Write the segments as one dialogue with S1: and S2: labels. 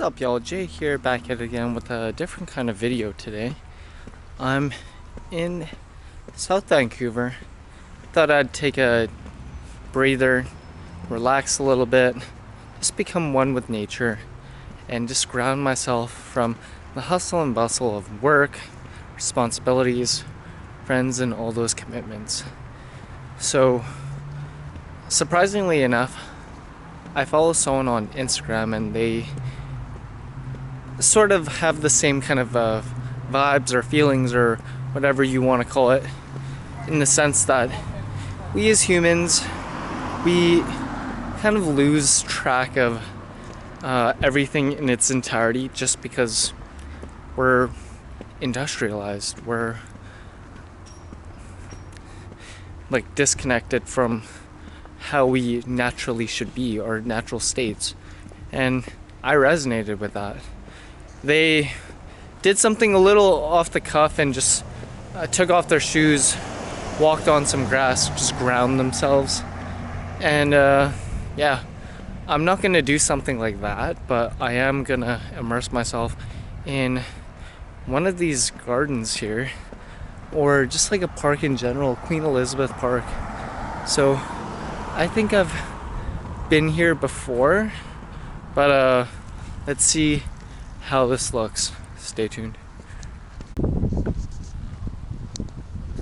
S1: What's up, y'all? Jay here, back at it again with a different kind of video today. I'm in South Vancouver. Thought I'd take a breather, relax a little bit, just become one with nature, and just ground myself from the hustle and bustle of work, responsibilities, friends, and all those commitments. So, surprisingly enough, I follow someone on Instagram and they sort of have the same kind of vibes or feelings or whatever you want to call it, in the sense that we as humans, we kind of lose track of everything in its entirety just because we're industrialized. We're like disconnected from how we naturally should be, our natural states. And I resonated with that. They did something a little off the cuff and just took off their shoes, walked on some grass, just ground themselves. And yeah, I'm not gonna do something like that, but I am gonna immerse myself in one of these gardens here, or just like a park in general, Queen Elizabeth Park. So I think I've been here before, but let's see how this looks. Stay tuned.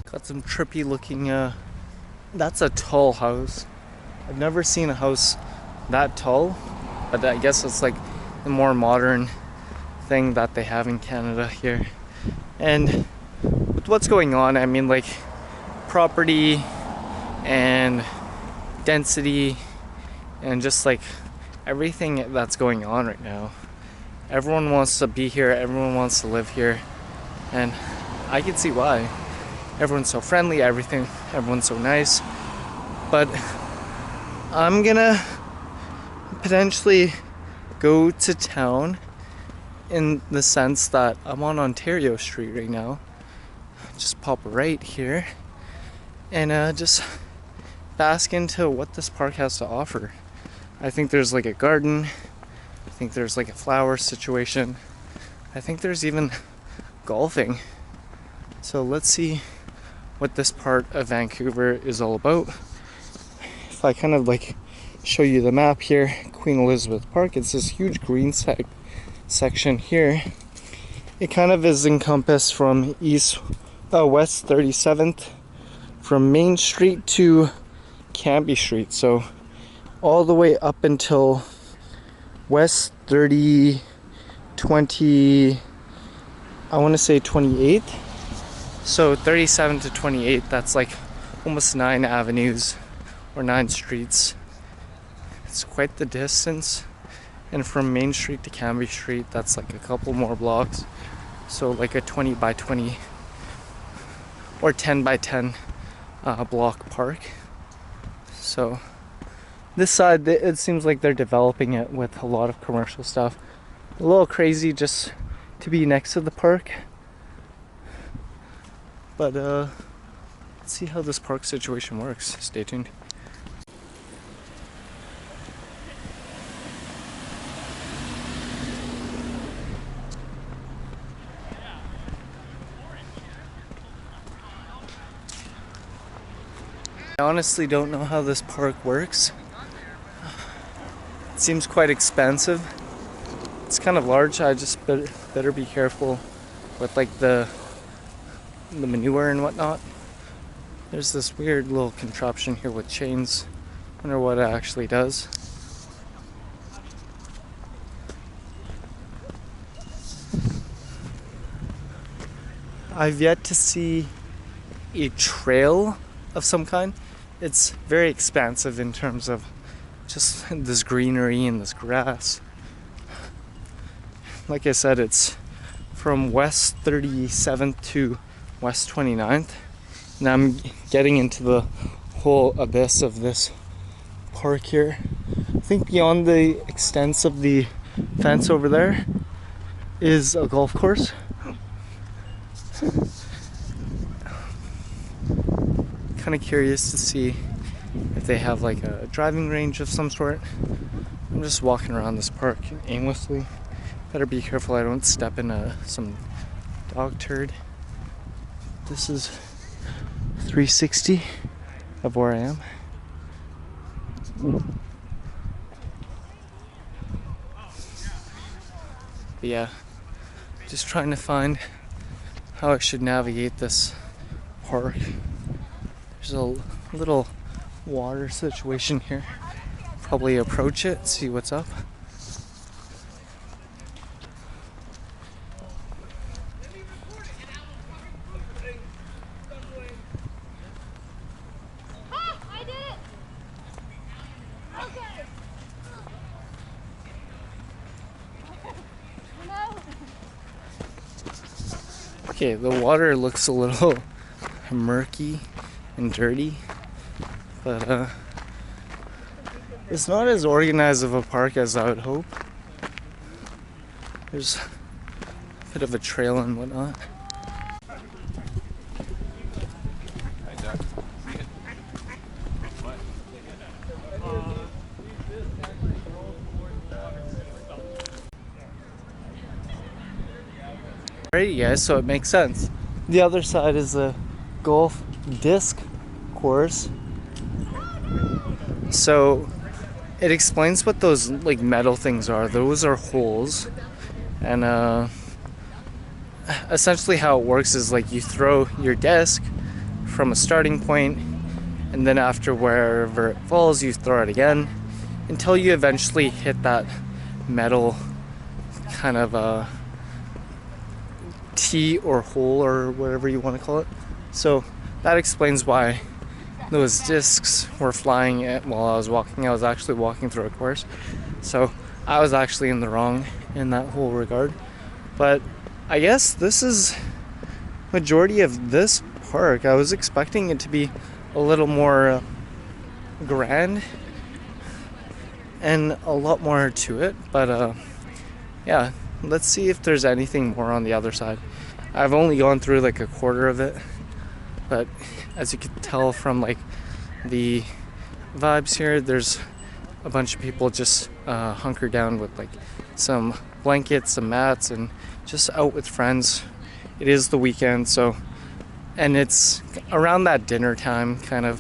S1: Got some trippy looking, that's a tall house. I've never seen a house that tall, but I guess it's like the more modern thing that they have in Canada here. And with what's going on, I mean, like property and density and just like everything that's going on right now, everyone wants to be here, everyone wants to live here, and I can see why. Everyone's so friendly, everyone's so nice. But I'm gonna potentially go to town in the sense that I'm on Ontario Street right now. Just pop right here and just bask into what this park has to offer. I think there's like a garden, I think there's like a flower situation, I think there's even golfing. So let's see what this part of Vancouver is all about. If I kind of like show you the map here, Queen Elizabeth Park, it's this huge green section here. It kind of is encompassed from west 37th, from Main Street to Cambie Street, so all the way up until west 20, I want to say 28th. So 37 to 28, that's like almost 9 avenues or 9 streets. It's quite the distance. And from Main Street to Cambie Street, that's like a couple more blocks. So like a 20 by 20 or 10 by 10 block park. So this side, it seems like they're developing it with a lot of commercial stuff. A little crazy just to be next to the park. But let's see how this park situation works. Stay tuned. I honestly don't know how this park works. It seems quite expensive. It's kind of large. I just better be careful with like the manure and whatnot. There's this weird little contraption here with chains. Wonder what it actually does. I've yet to see a trail of some kind. It's very expansive in terms of just this greenery and this grass. Like I said, it's from west 37th to west 29th. Now I'm getting into the whole abyss of this park here. I think beyond the extents of the fence over there is a golf course. Kind of curious to see if they have like a driving range of some sort. I'm just walking around this park aimlessly. Better be careful I don't step in some dog turd. This is 360 of where I am. But yeah, just trying to find how I should navigate this park. There's a little water situation here. Probably approach it, see what's up. Okay, the water looks a little murky and dirty, but it's not as organized of a park as I would hope. There's a bit of a trail and whatnot. Alright, guys, so it makes sense. The other side is a golf disc course. So it explains what those like metal things are. Those are holes, and essentially how it works is like you throw your disc from a starting point, and then after wherever it falls you throw it again until you eventually hit that metal kind of tee or hole or whatever you want to call it. So that explains why those discs were flying while I was walking. I was actually walking through a course, so I was actually in the wrong in that whole regard. But I guess this is majority of this park. I was expecting it to be a little more grand and a lot more to it, but yeah, let's see if there's anything more on the other side. I've only gone through like a quarter of it, but as you can tell from like the vibes here, there's a bunch of people just hunkered down with like some blankets, some mats, and just out with friends. It is the weekend, so, and it's around that dinner time kind of,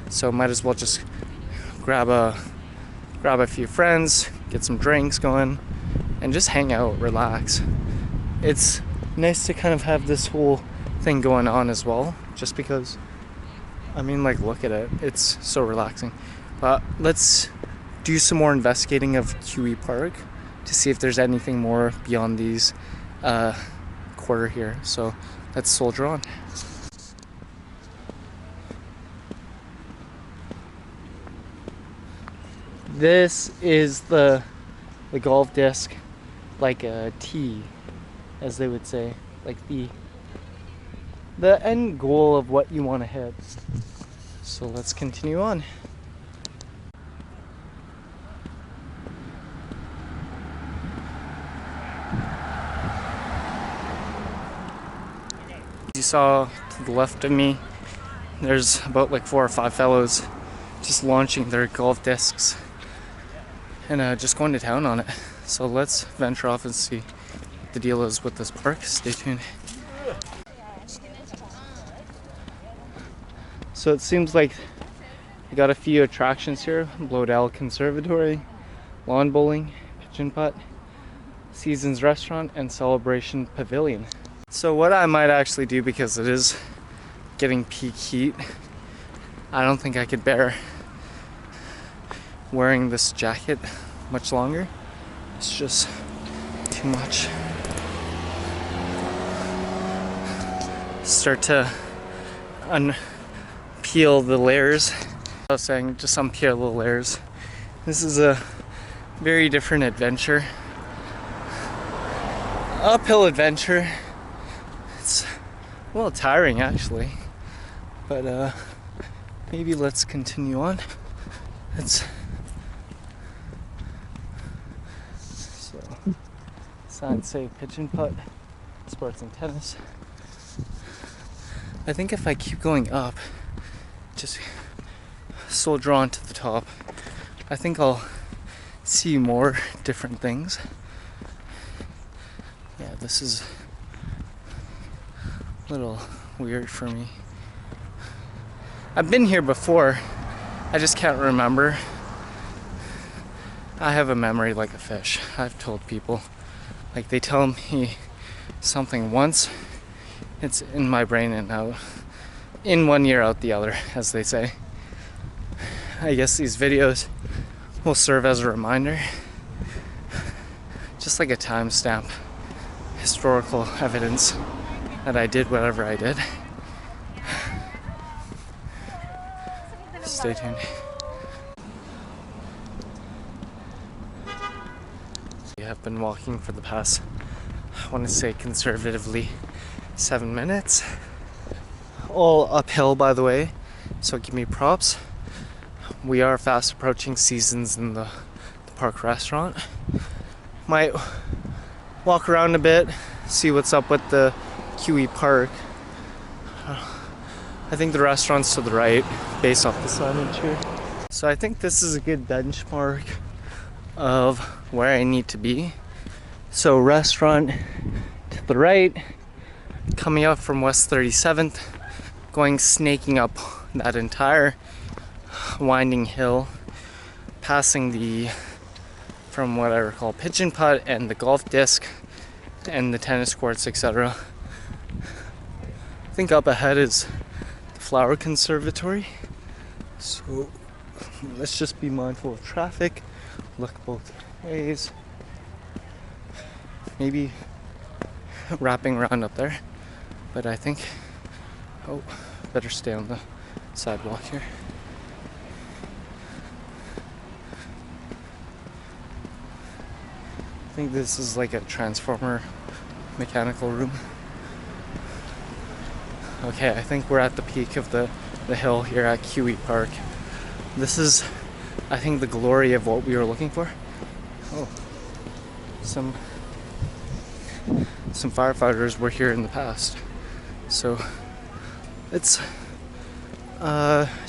S1: so might as well just grab a few friends, get some drinks going, and just hang out, relax. It's nice to kind of have this whole thing going on as well, just because, I mean, like, look at it, it's so relaxing. But let's do some more investigating of QE Park to see if there's anything more beyond these quarter here. So let's soldier on. This is the golf disc, like a tee, as they would say, like the end goal of what you want to hit. So let's continue on. You saw to the left of me, there's about like 4 or 5 fellows just launching their golf discs and just going to town on it. So let's venture off and see what the deal is with this park. Stay tuned. So it seems like we got a few attractions here. Blodell Conservatory, lawn bowling, pitch and putt, Seasons Restaurant, and Celebration Pavilion. So what I might actually do, because it is getting peak heat, I don't think I could bear wearing this jacket much longer. It's just too much. Start to unpeel the layers. I was saying, just unpeel the layers. This is a very different adventure. Uphill adventure. It's a little tiring actually, but maybe let's continue on. So signs say pitch and putt, sports and tennis. I think if I keep going up, just soldier on to the top, I think I'll see more different things. Yeah, this is a little weird for me. I've been here before, I just can't remember. I have a memory like a fish. I've told people, like they tell me something once, it's in my brain and out. In 1 year, out the other, as they say. I guess these videos will serve as a reminder, just like a timestamp, historical evidence that I did whatever I did. Stay tuned. We have been walking for the past, I want to say conservatively, 7 minutes. All uphill, by the way, so give me props. We are fast approaching seasons in the park restaurant. Might walk around a bit, see what's up with the QE Park. I think the restaurant's to the right, based off the signage here. So I think this is a good benchmark of where I need to be. So restaurant to the right, coming up from West 37th, going snaking up that entire winding hill, passing the, from what I recall, pitch and putt and the golf disc and the tennis courts, etc. I think up ahead is the flower conservatory. So let's just be mindful of traffic, look both ways. Maybe wrapping around up there, but I think, oh, better stay on the sidewalk here. I think this is like a transformer mechanical room. Okay, I think we're at the peak of the hill here at QE Park. This is, I think, the glory of what we were looking for. Oh, some firefighters were here in the past. So let's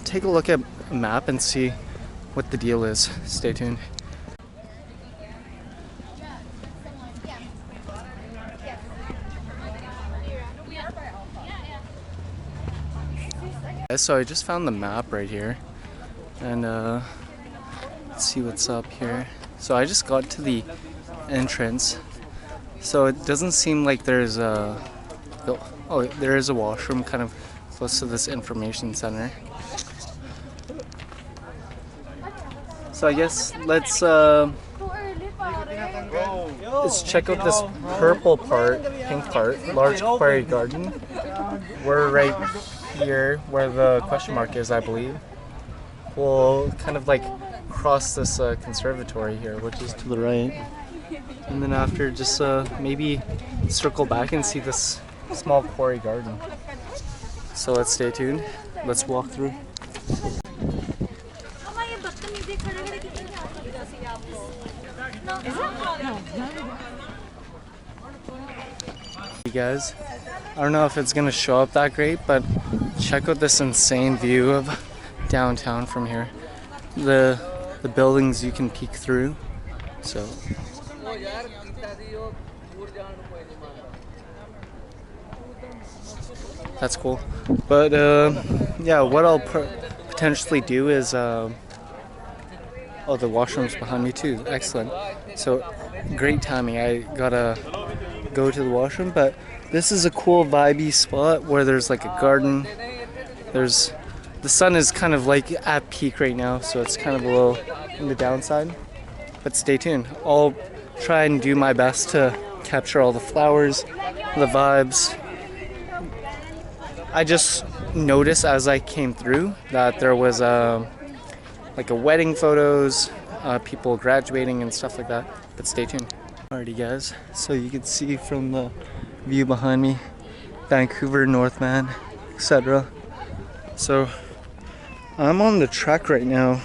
S1: take a look at a map and see what the deal is. Stay tuned. So I just found the map right here, and let's see what's up here. So I just got to the entrance, so it doesn't seem like there's a, oh, there is a washroom kind of close to this information center. So I guess let's check out this purple part, pink part, large Quarry Garden. We're right here where the question mark is, I believe. We'll kind of like cross this conservatory here, which is to the right, and then after just maybe circle back and see this small Quarry Garden. So let's stay tuned. Let's walk through. Hey guys, I don't know if it's gonna show up that great, but check out this insane view of downtown from here. The buildings you can peek through. So that's cool. But yeah, what I'll potentially do is oh, the washroom's behind me too. Excellent. So great timing. I gotta go to the washroom, but this is a cool vibey spot where there's like a garden. There's, the sun is kind of like at peak right now, so it's kind of a little on the downside. But stay tuned. I'll try and do my best to capture all the flowers, the vibes. I just noticed as I came through that there was like a wedding photos, people graduating and stuff like that. But stay tuned. Alrighty guys, so you can see from the view behind me, Vancouver, Northman, etc. So I'm on the track right now,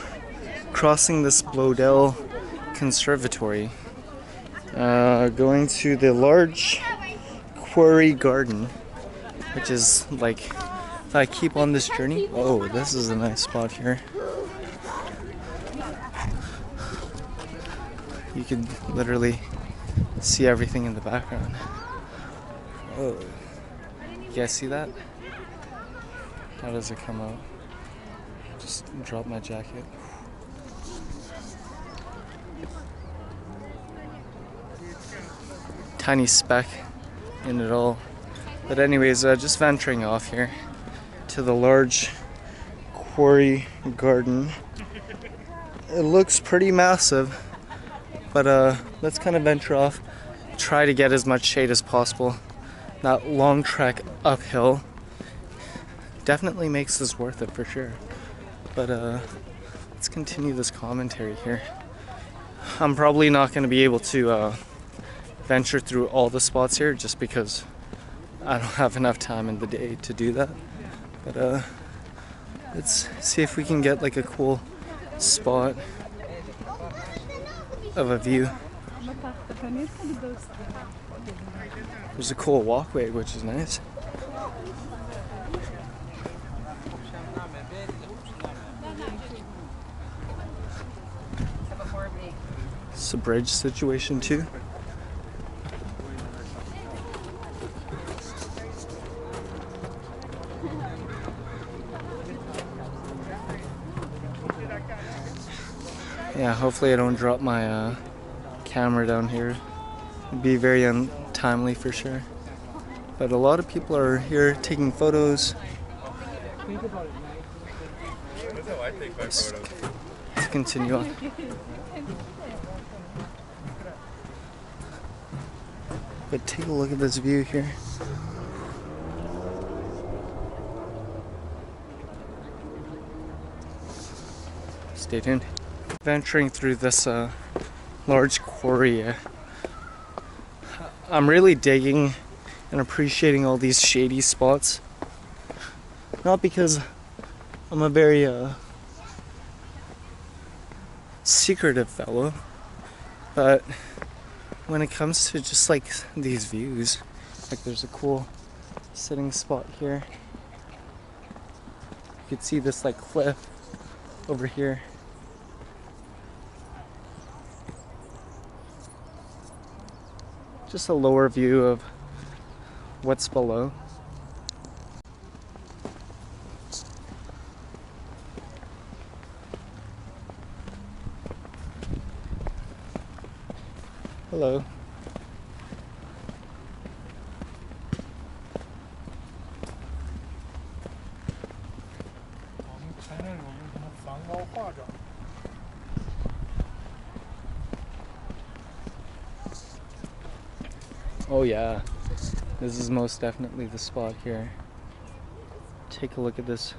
S1: crossing this Blodell Conservatory, going to the large Quarry Garden, which is like, if I keep on this journey, oh, this is a nice spot here. You can literally see everything in the background. Oh, you guys see that? How does it come out? Just drop my jacket. Tiny speck in it all. But anyways, just venturing off here to the large Quarry Garden. It looks pretty massive, but let's kind of venture off, try to get as much shade as possible. That long trek uphill definitely makes this worth it for sure. But let's continue this commentary here. I'm probably not going to be able to venture through all the spots here just because I don't have enough time in the day to do that. But let's see if we can get like a cool spot of a view. There's a cool walkway, which is nice. It's a bridge situation too. Yeah, hopefully I don't drop my camera down here. It'd be very untimely for sure. But a lot of people are here taking photos. Let's continue on. But take a look at this view here. Stay tuned. Venturing through this large quarry, I'm really digging and appreciating all these shady spots. Not because I'm a very secretive fellow, but when it comes to just like these views, like there's a cool sitting spot here. You could see this like cliff over here. Just a lower view of what's below. Hello. Oh yeah, this is most definitely the spot here. Take a look at this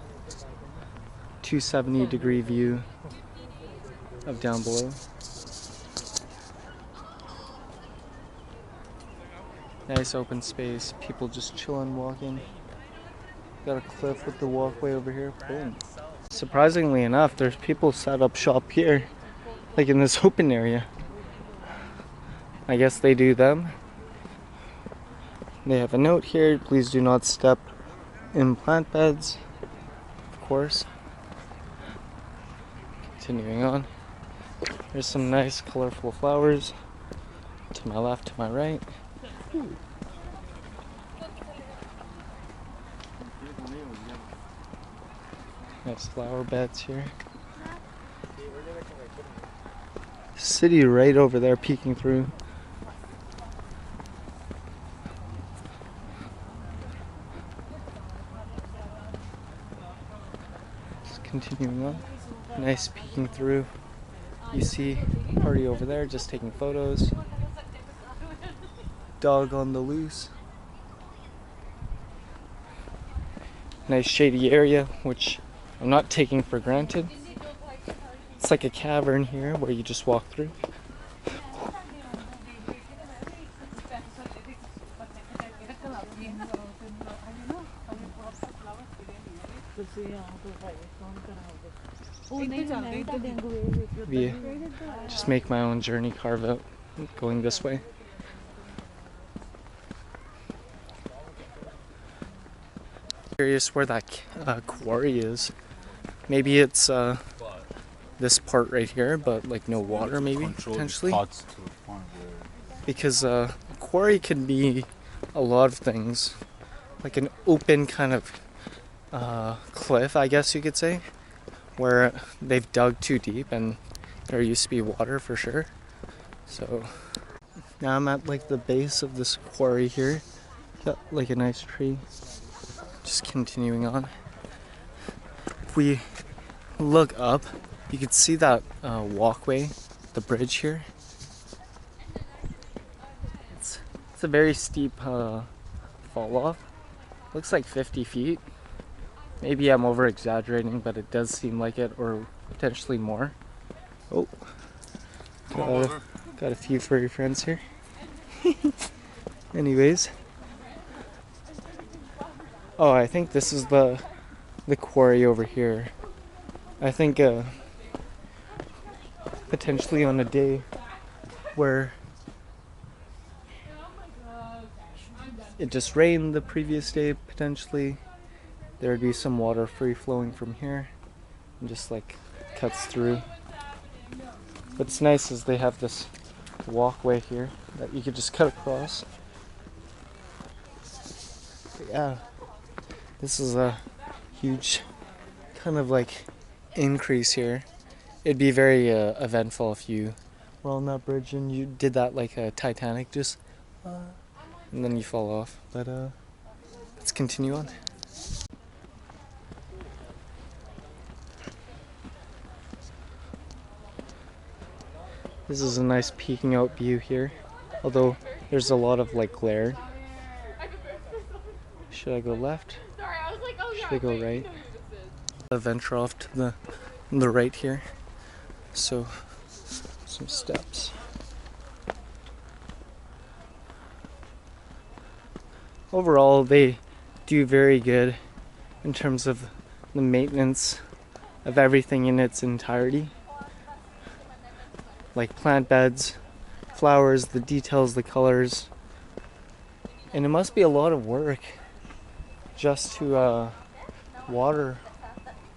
S1: 270-degree view of down below. Nice open space, people just chilling, walking. Got a cliff with the walkway over here. Boom. Surprisingly enough, there's people set up shop here, like in this open area. I guess they do them. They have a note here, please do not step in plant beds, of course. Continuing on. There's some nice colorful flowers to my left, to my right. Nice flower beds here. City right over there peeking through. Continuing on, nice peeking through. You see a party over there just taking photos. Dog on the loose. Nice shady area, which I'm not taking for granted. It's like a cavern here where you just walk through. Yeah, just make my own journey, carve out going this way. Curious where that quarry is. Maybe it's this part right here, but like no water, maybe potentially. because quarry can be a lot of things, like an open kind of cliff, I guess you could say, where they've dug too deep and there used to be water for sure. So now I'm at like the base of this quarry here. Got like a nice tree. Just continuing on. If we look up, you can see that walkway, the bridge here. It's a very steep fall off. Looks like 50 feet. Maybe I'm over exaggerating, but it does seem like it, or potentially more. Oh, got a few furry friends here. Anyways, oh, I think this is the quarry over here. I think potentially on a day where it just rained the previous day, potentially there would be some water free flowing from here and just like cuts through. What's nice is they have this walkway here that you could just cut across. But yeah, this is a huge kind of like increase here. It'd be very eventful if you were on that bridge and you did that like a Titanic, just and then you fall off. But let's continue on. This is a nice peeking out view here, although there's a lot of like glare. Should I go left? Should I go right? I'll venture off to the right here. So some steps. Overall, they do very good in terms of the maintenance of everything in its entirety. Like plant beds, flowers, the details, the colors. And it must be a lot of work just to water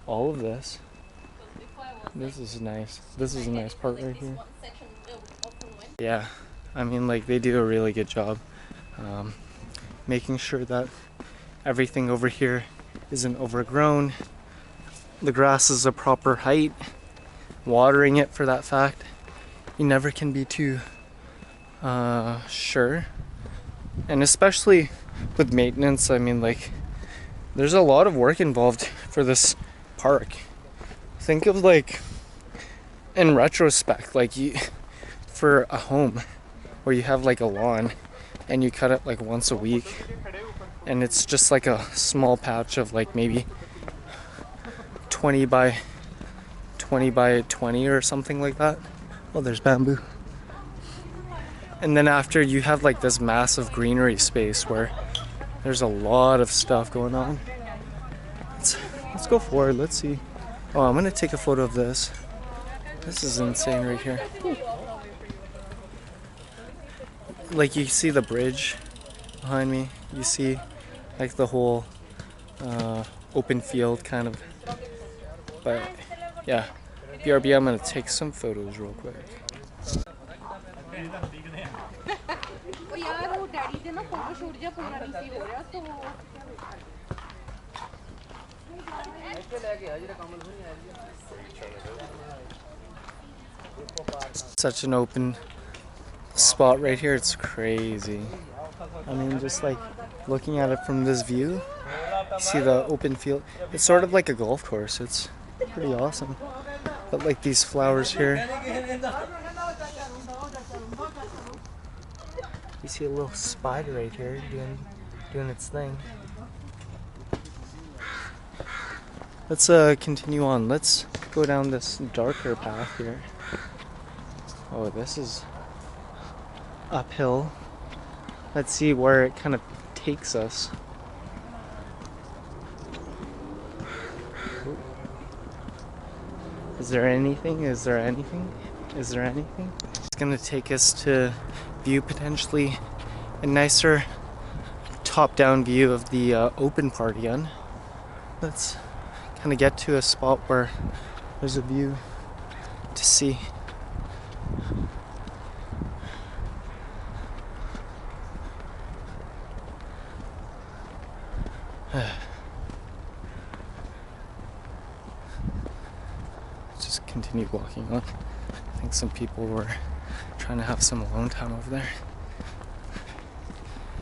S1: all of this. This is nice. This is a nice part right here. Yeah, I mean, like, they do a really good job making sure that everything over here isn't overgrown. The grass is a proper height. Watering it, for that fact. You never can be too sure. And especially with maintenance, I mean, like, there's a lot of work involved for this park. Think of, like, in retrospect, like, for a home where you have like a lawn and you cut it like once a week and it's just like a small patch of like maybe 20 by 20 or something like that. Oh, there's bamboo. And then after, you have like this massive greenery space where there's a lot of stuff going on. Let's go forward. Let's see. Oh, I'm gonna take a photo of this. This is insane right here. Like, you see the bridge behind me. You see like the whole open field kind of. But yeah, BRB, I'm gonna take some photos real quick. Such an open spot right here, it's crazy. I mean, just like looking at it from this view, you see the open field. It's sort of like a golf course. It's pretty awesome. But like these flowers here, you see a little spider right here doing its thing. Let's continue on. Let's go down this darker path here. Oh, this is uphill. Let's see where it kind of takes us. Is there anything? Is there anything? Is there anything? It's gonna take us to view potentially a nicer top-down view of the open part again. Let's kind of get to a spot where there's a view to see. continued walking on. I think some people were trying to have some alone time over there.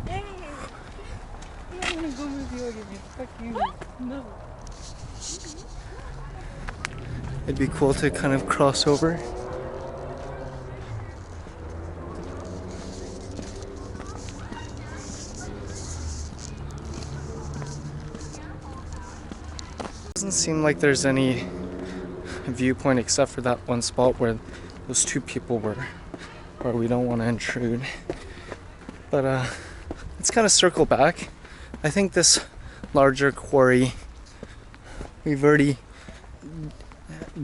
S2: Hey! I don't want to go with you again. Fuck you. No.
S1: It'd be cool to kind of cross over. Doesn't seem like there's any viewpoint except for that one spot where those two people were, where we don't want to intrude. But let's kind of circle back. I think this larger quarry, we've already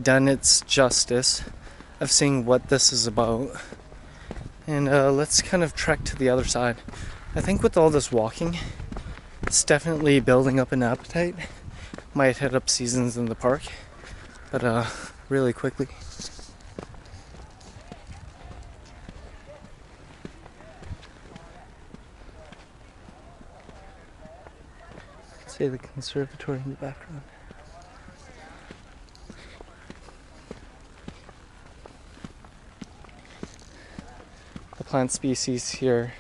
S1: done its justice of seeing what this is about. And let's kind of trek to the other side. I think with all this walking, it's definitely building up an appetite. Might hit up seasons in the park, but really quickly. See the conservatory in the background. The plant species here,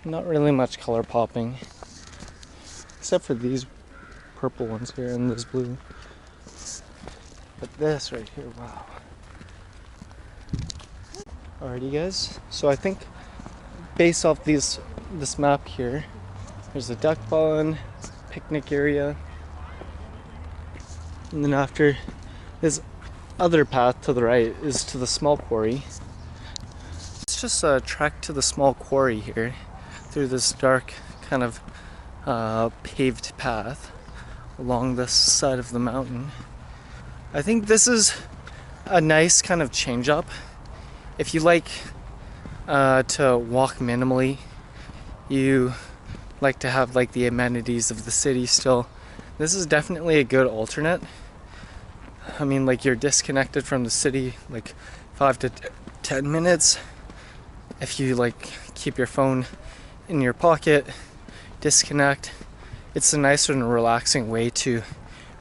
S1: not really much color popping, except for these purple ones here and this blue. But this right here, wow. Alrighty guys, so I think based off this map here, there's a duck pond, picnic area, and then after this other path to the right is to the small quarry. Let's just trek to the small quarry here through this dark kind of paved path along this side of the mountain. I think this is a nice kind of change up. If you like to walk minimally, you like to have like the amenities of the city still, this is definitely a good alternate. I mean, like, you're disconnected from the city like 5 to 10 minutes. If you like keep your phone in your pocket, disconnect, it's a nice and relaxing way to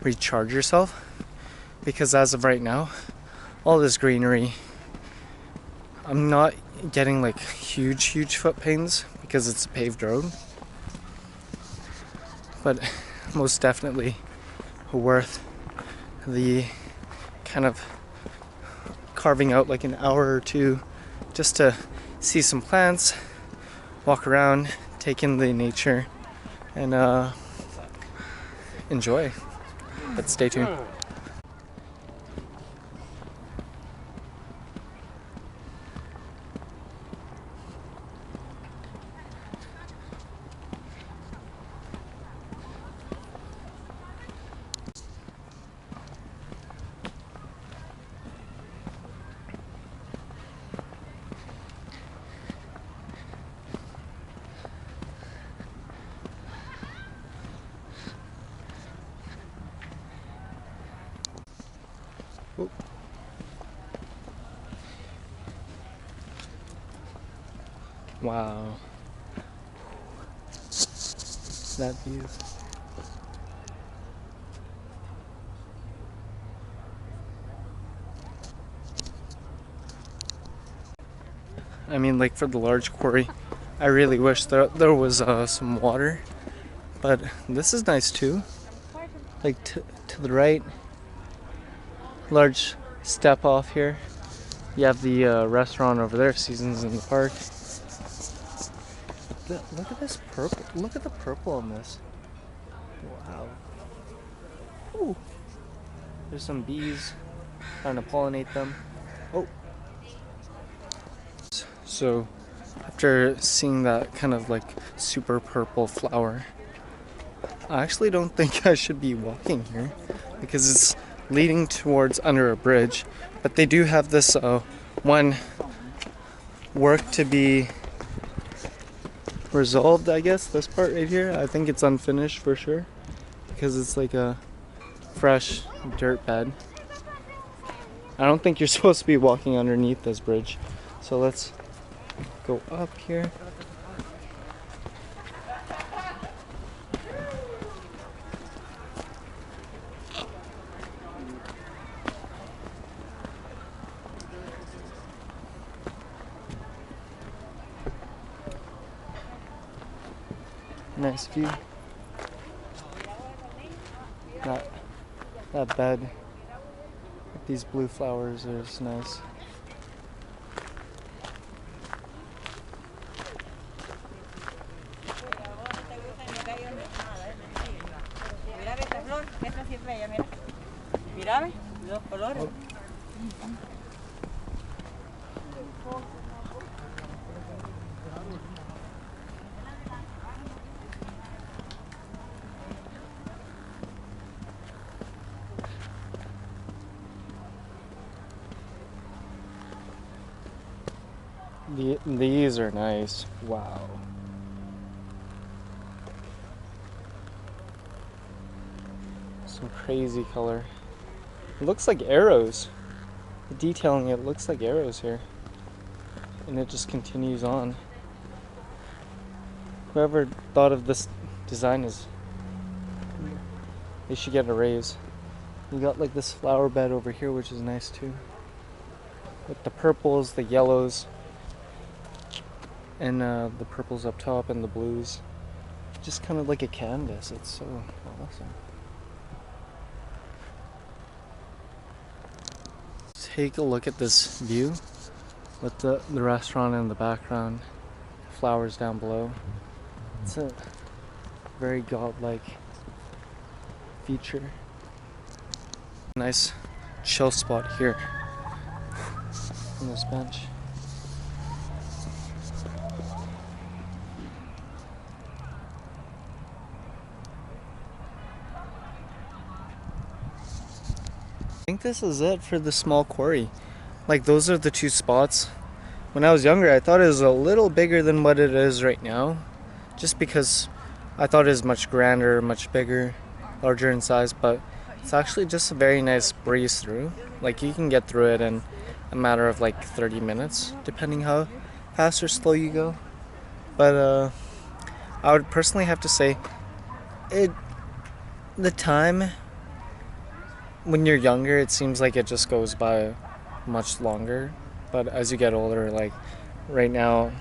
S1: recharge yourself, because as of right now, all this greenery, I'm not getting like huge foot pains because it's a paved road, but most definitely worth the kind of carving out like an hour or two just to see some plants, walk around, take in the nature, and enjoy. But stay tuned. Wow. That view. I mean, like, for the large quarry, I really wish there was some water, but this is nice too. Like to the right, large step off here. You have the restaurant over there, Seasons in the Park. Look at this purple. Look at the purple on this. Wow. Ooh. There's some bees trying to pollinate them. Oh. So, after seeing that kind of like super purple flower, I actually don't think I should be walking here because it's leading towards under a bridge. But they do have this one work to be resolved, I guess, this part right here. I think it's unfinished for sure because it's like a fresh dirt bed. I don't think you're supposed to be walking underneath this bridge. So let's go up here. Nice view. That bed with these blue flowers is nice. Oh. These are nice. Wow. Some crazy color. It looks like arrows. The detailing, it looks like arrows here. And it just continues on. Whoever thought of this design they should get a raise. You got like this flower bed over here, which is nice too. With the purples, the yellows, and the purples up top and the blues. Just kind of like a canvas. It's so awesome. Take a look at this view with the restaurant in the background, flowers down below. It's a very godlike feature. Nice chill spot here on this bench. I think this is it for the small quarry. Like, those are the two spots. When I was younger, I thought it was a little bigger than what it is right now, just because I thought it was much grander, much bigger, larger in size, but it's actually just a very nice breeze through. Like, you can get through it in a matter of like 30 minutes, depending how fast or slow you go. But I would personally have to say the time when you're younger, it seems like it just goes by much longer. But as you get older, like right now,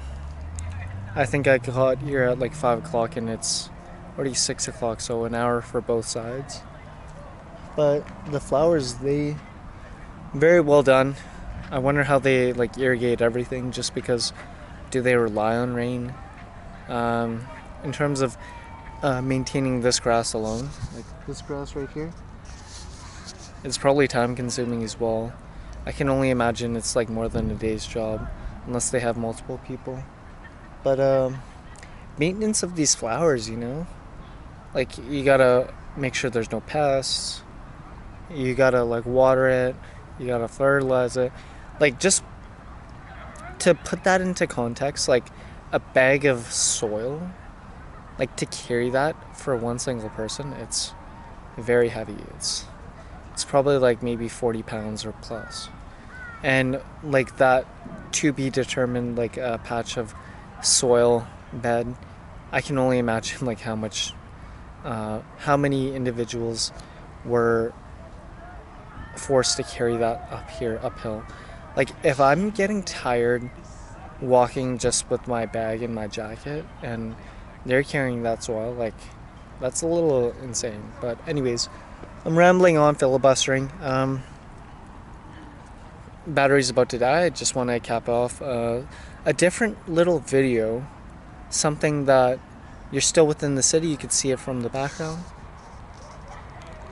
S1: I think I got here at like 5 o'clock and it's already 6 o'clock, so an hour for both sides. But the flowers, they very well done. I wonder how they like irrigate everything, just because do they rely on rain? In terms of maintaining this grass alone, like this grass right here, it's probably time consuming as well. I can only imagine it's like more than a day's job, unless they have multiple people. But maintenance of these flowers, you know, like you gotta make sure there's no pests. You gotta like water it. You gotta fertilize it. Like, just to put that into context, like a bag of soil, like to carry that for one single person, it's very heavy. It's probably like maybe 40 pounds or plus. And like that to be determined, like a patch of soil bed, I can only imagine like how many individuals were forced to carry that uphill. Like, if I'm getting tired walking just with my bag and my jacket and they're carrying that soil, like, that's a little insane. But anyways, I'm rambling on, filibustering. Battery's about to die. I just want to cap off a different little video, something that you're still within the city. You could see it from the background,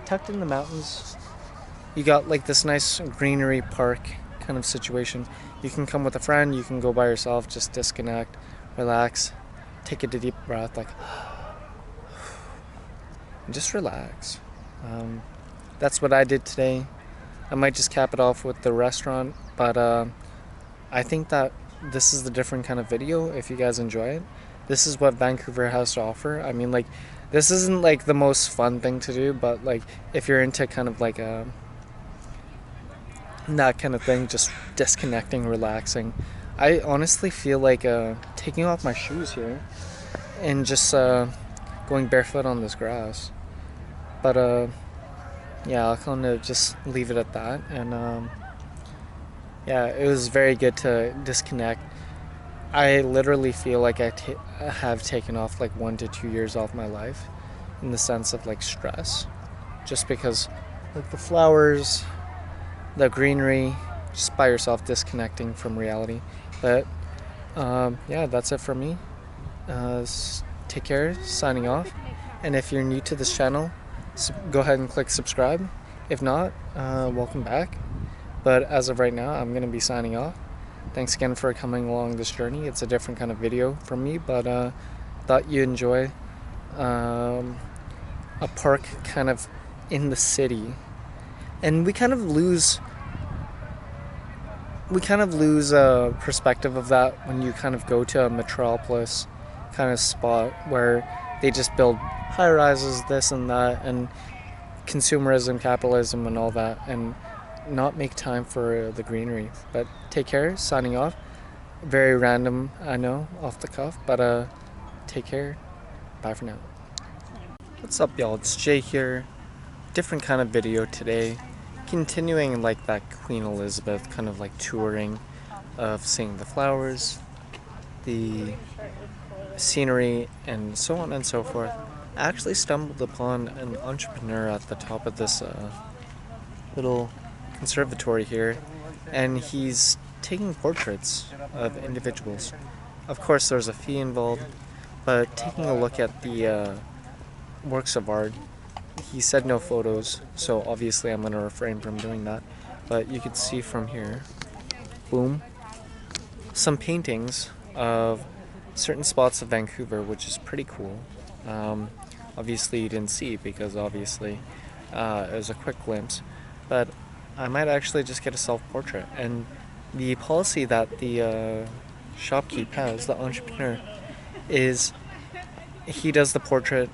S1: tucked in the mountains. You got like this nice greenery park kind of situation. You can come with a friend, you can go by yourself, just disconnect, relax, take a deep breath, like, and just relax. That's what I did today. I might just cap it off with the restaurant, but I think that this is the different kind of video. If you guys enjoy it, this is what Vancouver has to offer. I mean, like, this isn't like the most fun thing to do, but like if you're into kind of like that kind of thing, just disconnecting, relaxing, I honestly feel like taking off my shoes here and just going barefoot on this grass. But yeah, I'll kind of just leave it at that. And yeah, it was very good to disconnect. I literally feel like I have taken off like 1 to 2 years off my life in the sense of like stress, just because like the flowers, the greenery, just by yourself disconnecting from reality. But yeah, that's it for me. Take care, signing off. And if you're new to this channel, go ahead and click subscribe. If not, welcome back. But as of right now, I'm going to be signing off. Thanks again for coming along this journey. It's a different kind of video from me, but thought you enjoy a park kind of in the city. And we kind of lose perspective of that when you kind of go to a metropolis kind of spot where they just build high rises, this and that, and consumerism, capitalism, and all that, and not make time for the greenery. But take care, signing off. Very random, I know, off the cuff, but take care. Bye for now. What's up, y'all? It's Jay here. Different kind of video today. Continuing like that Queen Elizabeth kind of like touring of seeing the flowers, the scenery, and so on and so forth. I actually stumbled upon an entrepreneur at the top of this little conservatory here, and he's taking portraits of individuals. Of course there's a fee involved, but taking a look at the works of art, he said no photos, so obviously I'm going to refrain from doing that. But you could see from here, boom, some paintings of certain spots of Vancouver, which is pretty cool. Obviously you didn't see because obviously it was a quick glimpse, but I might actually just get a self-portrait. And the policy that the shopkeep has, the entrepreneur, is he does the portrait,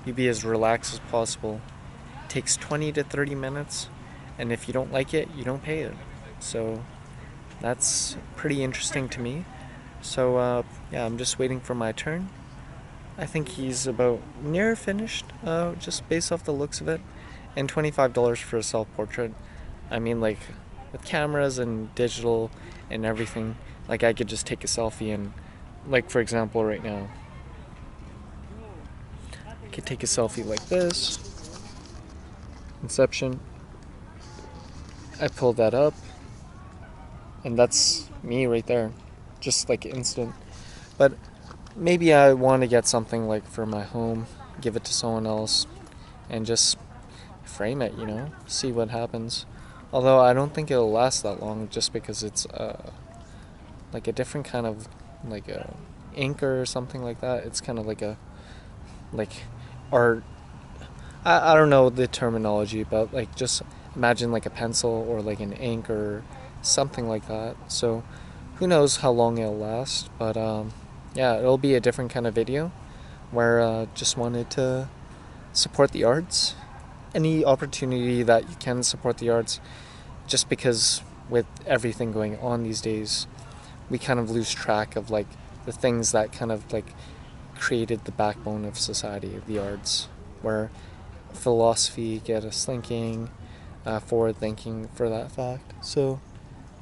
S1: you be as relaxed as possible. It takes 20 to 30 minutes, and if you don't like it, you don't pay it. So that's pretty interesting to me. So yeah, I'm just waiting for my turn. I think he's about near finished, just based off the looks of it. And $25 for a self-portrait. I mean, like, with cameras and digital and everything, like, I could just take a selfie and, like, for example, right now, I could take a selfie like this. Inception. I pulled that up, and that's me right there. Just, like, instant. But maybe I want to get something, like, for my home, give it to someone else, and just frame it, you know, see what happens. Although I don't think it'll last that long, just because it's like a different kind of like a ink or something like that. It's kind of like a art. I don't know the terminology, but like just imagine like a pencil or like an ink or something like that. So who knows how long it'll last, but yeah, it'll be a different kind of video where just wanted to support the arts. Any opportunity that you can support the arts, just because with everything going on these days, we kind of lose track of like the things that kind of like created the backbone of society, the arts, where philosophy get us thinking, forward thinking for that fact. So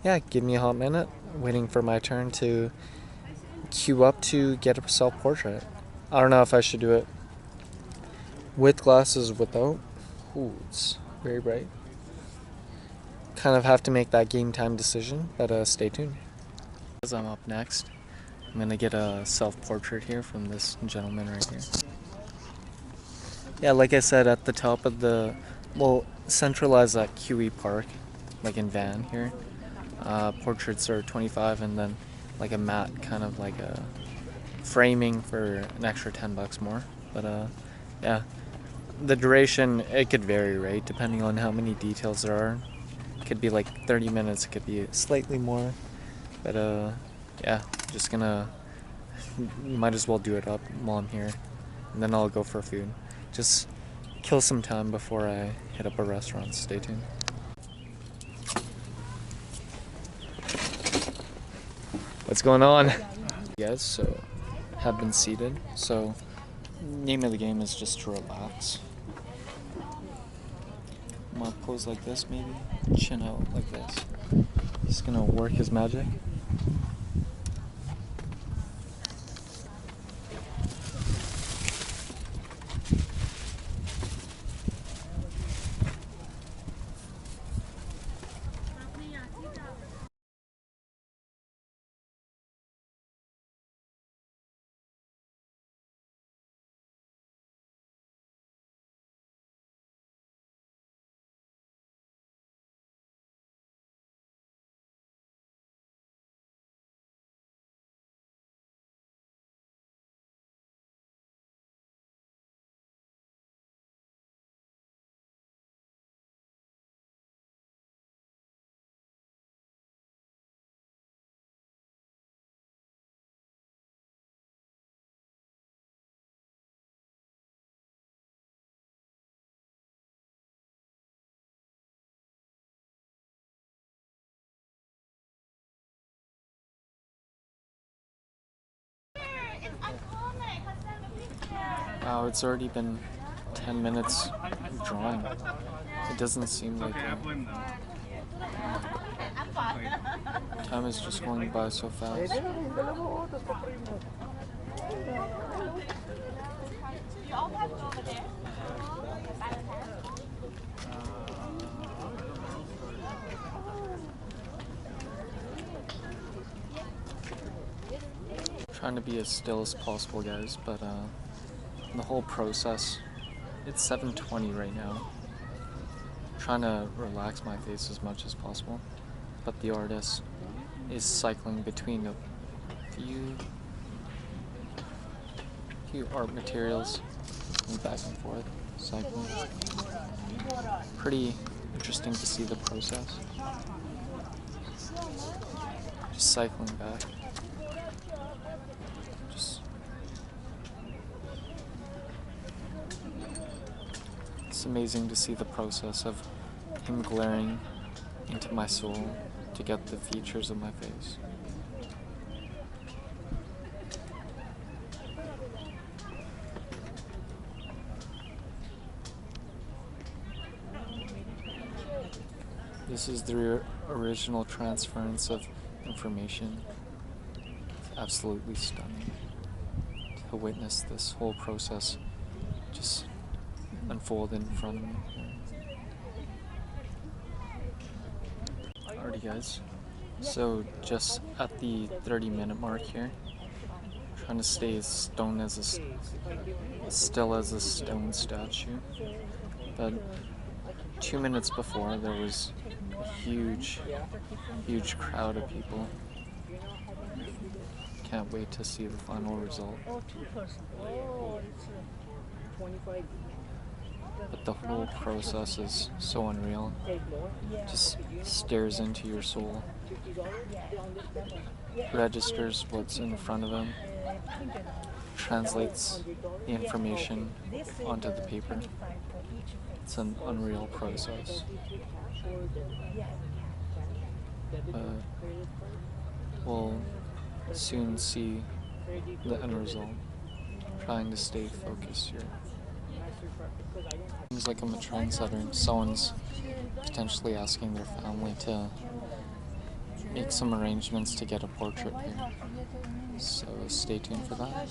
S1: yeah, give me a hot minute, waiting for my turn to queue up to get a self-portrait. I don't know if I should do it with glasses, without. Ooh, it's very bright. Kind of have to make that game time decision, but stay tuned. As I'm up next, I'm gonna get a self-portrait here from this gentleman right here. Yeah, like I said, at the top of the, well, centralize that QE Park, like in Van here. Portraits are $25, and then like a matte kind of like a framing for an extra $10 more. But yeah. The duration, it could vary, right? Depending on how many details there are. It could be like 30 minutes, it could be slightly more. But yeah, just gonna, might as well do it up while I'm here. And then I'll go for food. Just kill some time before I hit up a restaurant. Stay tuned. What's going on? Yes, so have been seated. So name of the game is just to relax. I'm gonna pose like this, maybe chin out like this. He's gonna work his magic. Wow, it's already been 10 minutes of drawing. It doesn't seem like time is just going by so fast. Trying to be as still as possible, guys, but the whole process, it's 7:20 right now. Trying to relax my face as much as possible, but the artist is cycling between a few art materials and back and forth, cycling. Pretty interesting to see the process. Just cycling back. It's amazing to see the process of him glaring into my soul to get the features of my face. This is the original transference of information. It's absolutely stunning to witness this whole process just unfold in front of me. Alrighty guys, so just at the 30-minute mark here, trying to stay as still as a stone statue, but 2 minutes before there was a huge crowd of people. Can't wait to see the final result. But the whole process is so unreal. Just stares into your soul. Registers what's in front of him. Translates the information onto the paper. It's an unreal process. We'll soon see the end result. Trying to stay focused here. Seems like I'm a trendsetter. Someone's potentially asking their family to make some arrangements to get a portrait here. So stay tuned for that.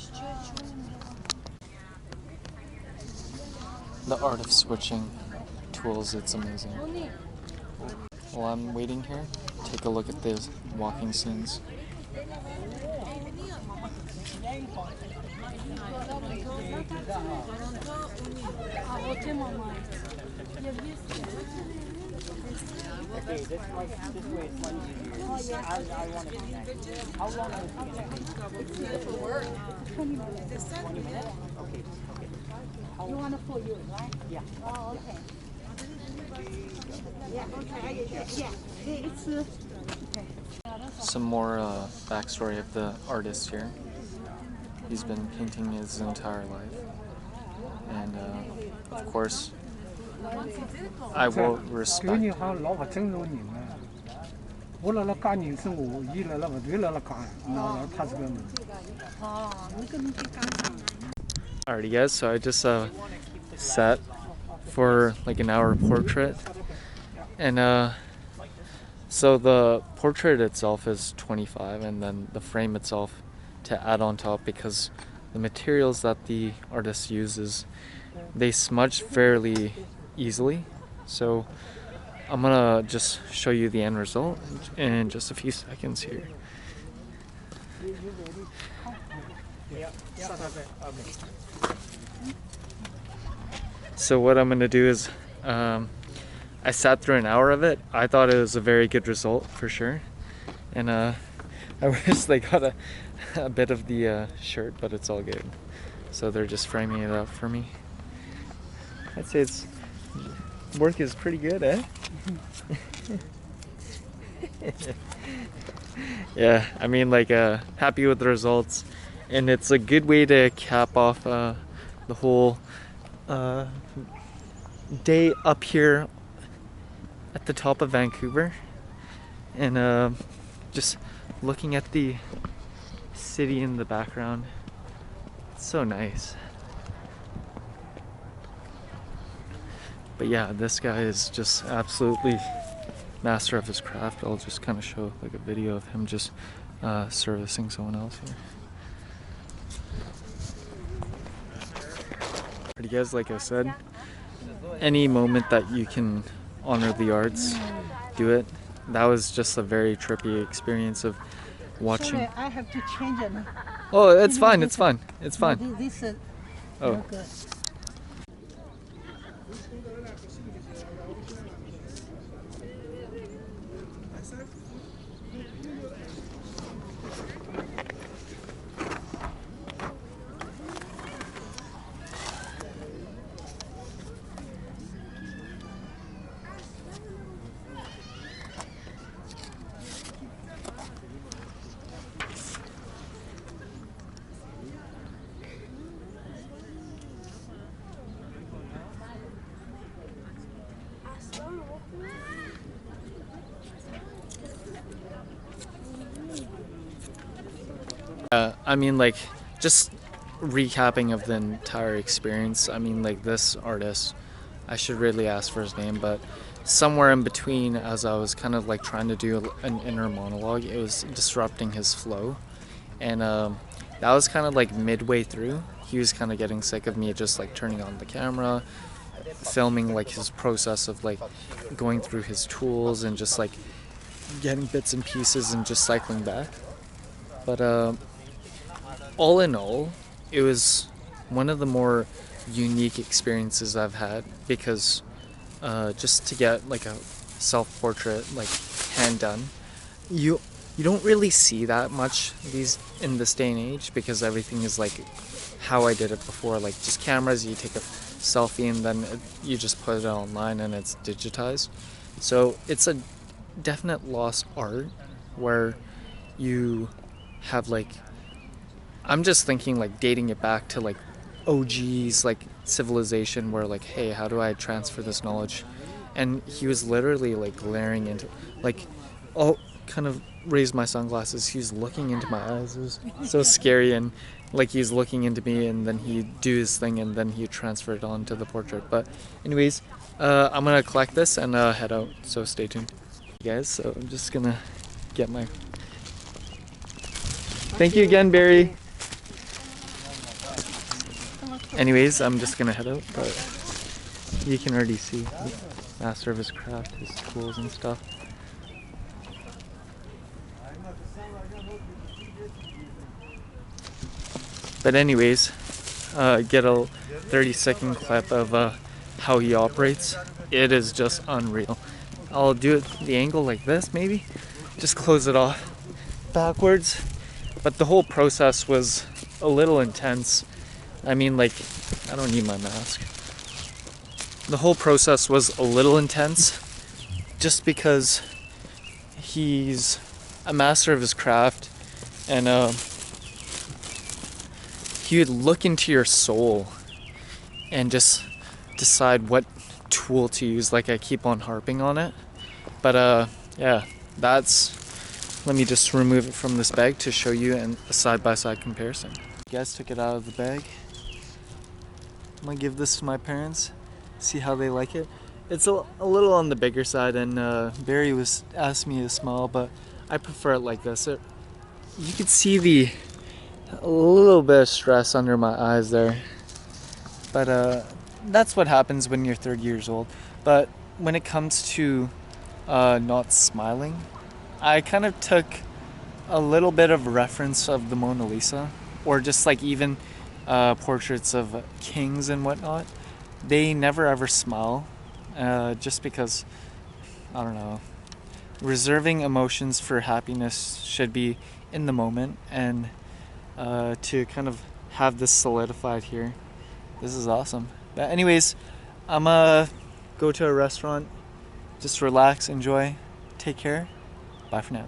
S1: The art of switching tools, it's amazing. While I'm waiting here, take a look at the walking scenes.
S2: Okay, this way is much easier. I want to connect. How long is it going to take? For work. 20 minutes. 20 minutes? Okay. You want to pull you, right? Yeah. Oh, okay. Yeah, okay. Yeah, it's okay.
S1: Some more backstory of the artist here. He's been painting his entire life. And of course, I will respect. Alrighty guys, so I just sat for like an hour portrait, and so the portrait itself is 25, and then the frame itself to add on top, because the materials that the artist uses, they smudge fairly easily. So I'm gonna just show you the end result in just a few seconds here. So what I'm gonna do is I sat through an hour of it. I thought it was a very good result for sure, and I wish they got a bit of the shirt, but it's all good. So they're just framing it up for me. I'd say its work is pretty good, eh? Yeah, I mean, like, happy with the results, and it's a good way to cap off the whole day up here at the top of Vancouver, and just looking at the city in the background. It's so nice. But yeah, this guy is just absolutely master of his craft. I'll just kind of show like a video of him just servicing someone else here. But you guys, like I said, any moment that you can honor the arts, do it. That was just a very trippy experience of watching.
S3: Sorry, I have to change it.
S1: Oh, it's fine, it's fine, it's fine.
S3: No, this is
S1: Oh.
S3: no good.
S1: I mean, like, just recapping of the entire experience. I mean, like, this artist, I should really ask for his name, but somewhere in between, as I was kind of like trying to do an inner monologue, it was disrupting his flow. And that was kind of like midway through. He was kind of getting sick of me just like turning on the camera, filming like his process of like going through his tools and just like getting bits and pieces and just cycling back. But all in all, it was one of the more unique experiences I've had, because just to get like a self-portrait like hand done, you don't really see that much in this day and age, because everything is like how I did it before, like just cameras, you take a selfie and then you just put it online and it's digitized. So it's a definite lost art where you have like, I'm just thinking like dating it back to like OG's like civilization, where like, hey, how do I transfer this knowledge? And he was literally like glaring into, like, oh, kind of raised my sunglasses, he's looking into my eyes. It was so scary, and like he's looking into me and then he'd do his thing and then he'd transfer it on to the portrait. But anyways, I'm gonna collect this and head out, so stay tuned. Guys, so I'm just gonna get my... Thank you again, Barry. Anyways, I'm just gonna head out, but you can already see the master of his craft, his tools and stuff. But anyways, get a 30-second clip of how he operates. It is just unreal. I'll do it the angle like this, maybe. Just close it off backwards. But the whole process was a little intense. I mean, like, I don't need my mask. The whole process was a little intense just because he's a master of his craft, and he would look into your soul and just decide what tool to use. Like, I keep on harping on it, but yeah, let me just remove it from this bag to show you a side-by-side comparison. You guys took it out of the bag. I'm gonna give this to my parents, see how they like it. It's a little on the bigger side, and Barry was asking me to smile, but I prefer it like this. You could see a little bit of stress under my eyes there, but that's what happens when you're 30 years old. But when it comes to not smiling, I kind of took a little bit of reference of the Mona Lisa, or just like even portraits of kings and whatnot. They never ever smile, just because, I don't know, reserving emotions for happiness should be in the moment, and to kind of have this solidified here, this is awesome. But anyways, I'm gonna go to a restaurant, just relax, enjoy, take care. Bye for now.